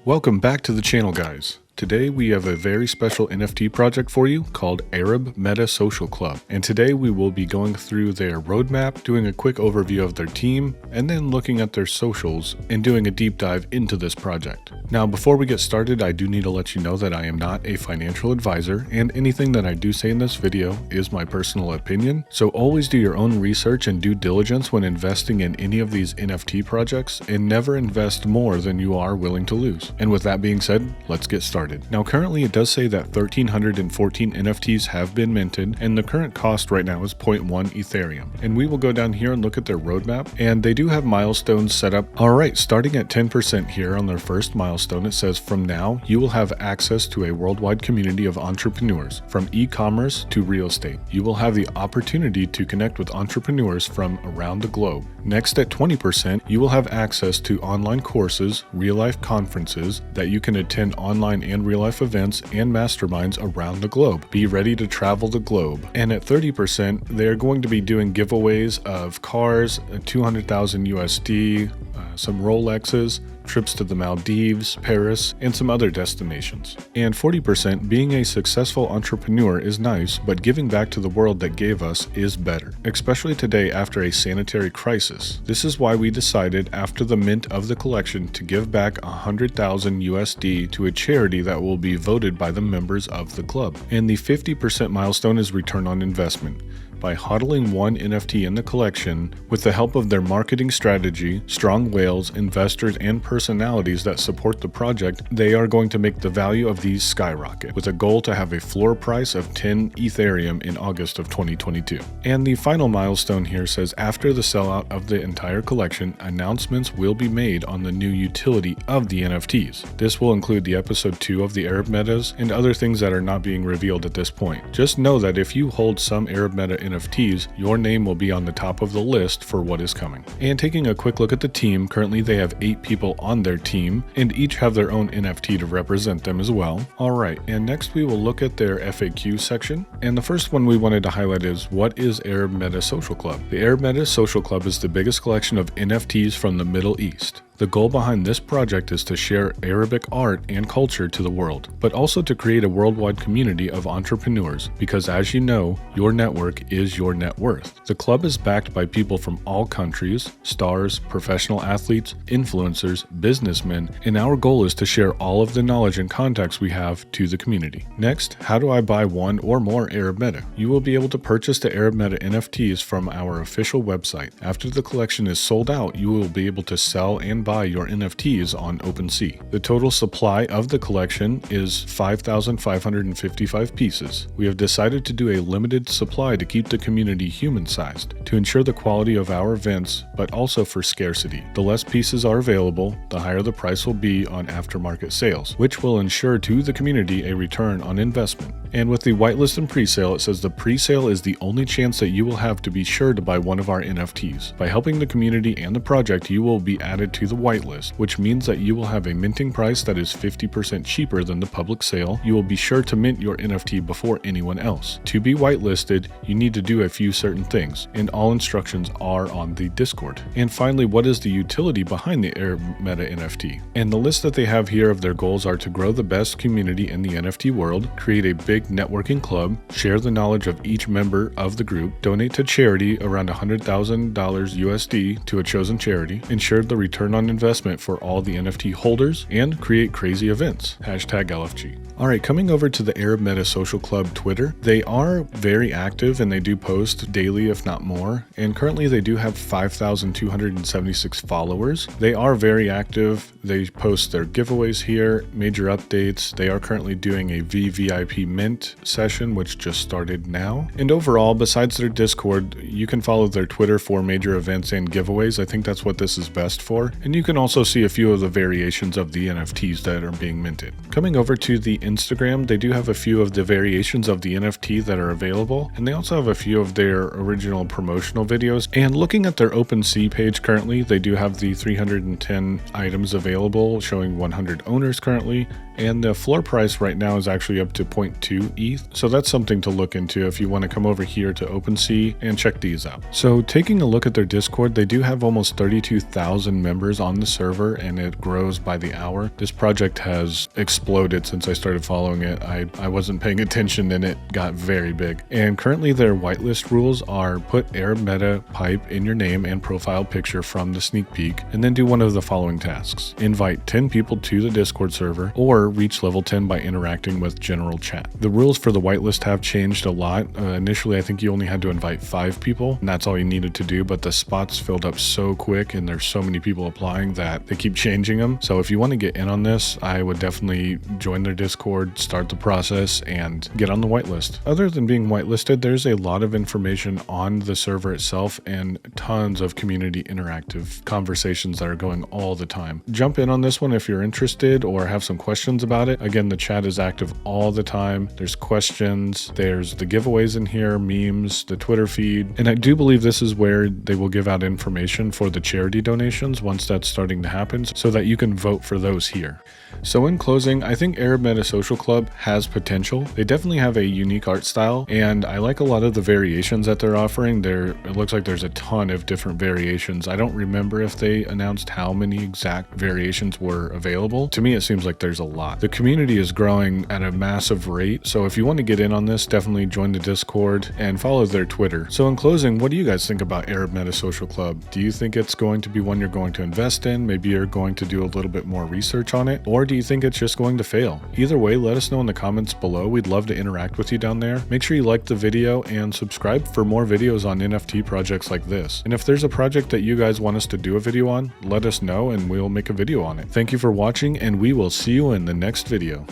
Welcome back to the channel, guys. Today we have a very special NFT project for you called Arab Meta Social Club, and today we will be going through their roadmap, doing a quick overview of their team, and then looking at their socials and doing a deep dive into this project. Now before we get started, I do need to let you know that I am not a financial advisor, and anything that I do say in this video is my personal opinion, so always do your own research and due diligence when investing in any of these NFT projects, and never invest more than you are willing to lose. And with that being said, let's get started. Now currently it does say that 1,314 NFTs have been minted, and the current cost right now is 0.1 Ethereum. And we will go down here and look at their roadmap, and they do have milestones set up. Alright, starting at 10% here on their first milestone, it says from now you will have access to a worldwide community of entrepreneurs, from e-commerce to real estate. You will have the opportunity to connect with entrepreneurs from around the globe. Next, at 20%, you will have access to online courses, real-life conferences that you can attend online and real-life events and masterminds around the globe. Be ready to travel the globe. And at 30%, they're going to be doing giveaways of cars, 200,000 USD, some Rolexes, trips to the Maldives, Paris, and some other destinations. And 40%, being a successful entrepreneur is nice, but giving back to the world that gave us is better, especially today after a sanitary crisis. This is why we decided after the mint of the collection to give back 100,000 USD to a charity that will be voted by the members of the club. And the 50% milestone is return on investment. By hodling one NFT in the collection, with the help of their marketing strategy, strong whales, investors, and personalities that support the project, they are going to make the value of these skyrocket, with a goal to have a floor price of 10 Ethereum in August of 2022. And the final milestone here says after the sellout of the entire collection, announcements will be made on the new utility of the NFTs. This will include the episode 2 of the Arab Metas and other things that are not being revealed at this point. Just know that if you hold some Arab Meta NFTs, your name will be on the top of the list for what is coming. And taking a quick look at the team, currently they have 8 people on their team, and each have their own NFT to represent them as well. Alright, and next we will look at their FAQ section, and the first one we wanted to highlight is, what is Arab Meta Social Club? The Arab Meta Social Club is the biggest collection of NFTs from the Middle East. The goal behind this project is to share Arabic art and culture to the world, but also to create a worldwide community of entrepreneurs, because as you know, your network is your net worth. The club is backed by people from all countries, stars, professional athletes, influencers, businessmen, and our goal is to share all of the knowledge and contacts we have to the community. Next, how do I buy one or more Arab Meta? You will be able to purchase the Arab Meta NFTs from our official website. After the collection is sold out, you will be able to sell and buy your NFTs on OpenSea. The total supply of the collection is 5,555 pieces. We have decided to do a limited supply to keep the community human-sized, to ensure the quality of our events, but also for scarcity. The less pieces are available, the higher the price will be on aftermarket sales, which will ensure to the community a return on investment. And with the whitelist and presale, it says the presale is the only chance that you will have to be sure to buy one of our NFTs. By helping the community and the project, you will be added to the whitelist, which means that you will have a minting price that is 50% cheaper than the public sale. You will be sure to mint your NFT before anyone else. To be whitelisted, you need to do a few certain things, and all instructions are on the Discord. And finally, what is the utility behind the Arab Meta NFT? And the list that they have here of their goals are to grow the best community in the NFT world, create a big networking club, share the knowledge of each member of the group, donate to charity around $100,000 USD to a chosen charity, ensure the return on investment for all the NFT holders, and create crazy events. #LFG. Alright, coming over to the Arab Meta Social Club Twitter, they are very active and they do post daily if not more, and currently they do have 5,276 followers. They are very active, they post their giveaways here, major updates. They are currently doing a VVIP mint session which just started now, and overall besides their Discord, you can follow their Twitter for major events and giveaways. I think that's what this is best for, and you can also see a few of the variations of the NFTs that are being minted. Coming over to the Instagram, they do have a few of the variations of the NFT that are available, and they also have a few of their original promotional videos. And looking at their OpenSea page currently, they do have the 310 items available, showing 100 owners currently, and the floor price right now is actually up to 0.2 ETH. So that's something to look into if you want to come over here to OpenSea and check these out. So taking a look at their Discord, they do have almost 32,000 members on the server, and it grows by the hour. This project has exploded since I started following it. I wasn't paying attention and it got very big. And currently their whitelist rules are put Arab Meta pipe in your name and profile picture from the sneak peek, and then do one of the following tasks. Invite 10 people to the Discord server, or reach level 10 by interacting with general chat. The rules for the whitelist have changed a lot. Initially, I think you only had to invite 5 people, and that's all you needed to do, but the spots filled up so quick and there's so many people applying that they keep changing them. So if you want to get in on this, I would definitely join their Discord, start the process, and get on the whitelist. Other than being whitelisted, there's a lot of information on the server itself and tons of community interactive conversations that are going all the time. Jump in on this one if you're interested or have some questions about it. Again, the chat is active all the time. There's questions, there's the giveaways in here, memes, the Twitter feed, and I do believe this is where they will give out information for the charity donations once that's starting to happen, so that you can vote for those here. So in closing, I think Arab Meta Social Club has potential. They definitely have a unique art style, and I like a lot of the variations that they're offering. It looks like there's a ton of different variations. I don't remember if they announced how many exact variations were available. To me, it seems like there's a lot. The community is growing at a massive rate, so if you want to get in on this, definitely join the Discord and follow their Twitter. So in closing, what do you guys think about Arab Meta Social Club? Do you think it's going to be one you're going to invest in? Maybe you're going to do a little bit more research on it, or do you think it's just going to fail? Either way, let us know in the comments below. We'd love to interact with you down there. Make sure you like the video and subscribe for more videos on NFT projects like this. And if there's a project that you guys want us to do a video on, let us know and we'll make a video on it. Thank you for watching, and we will see you in the next video.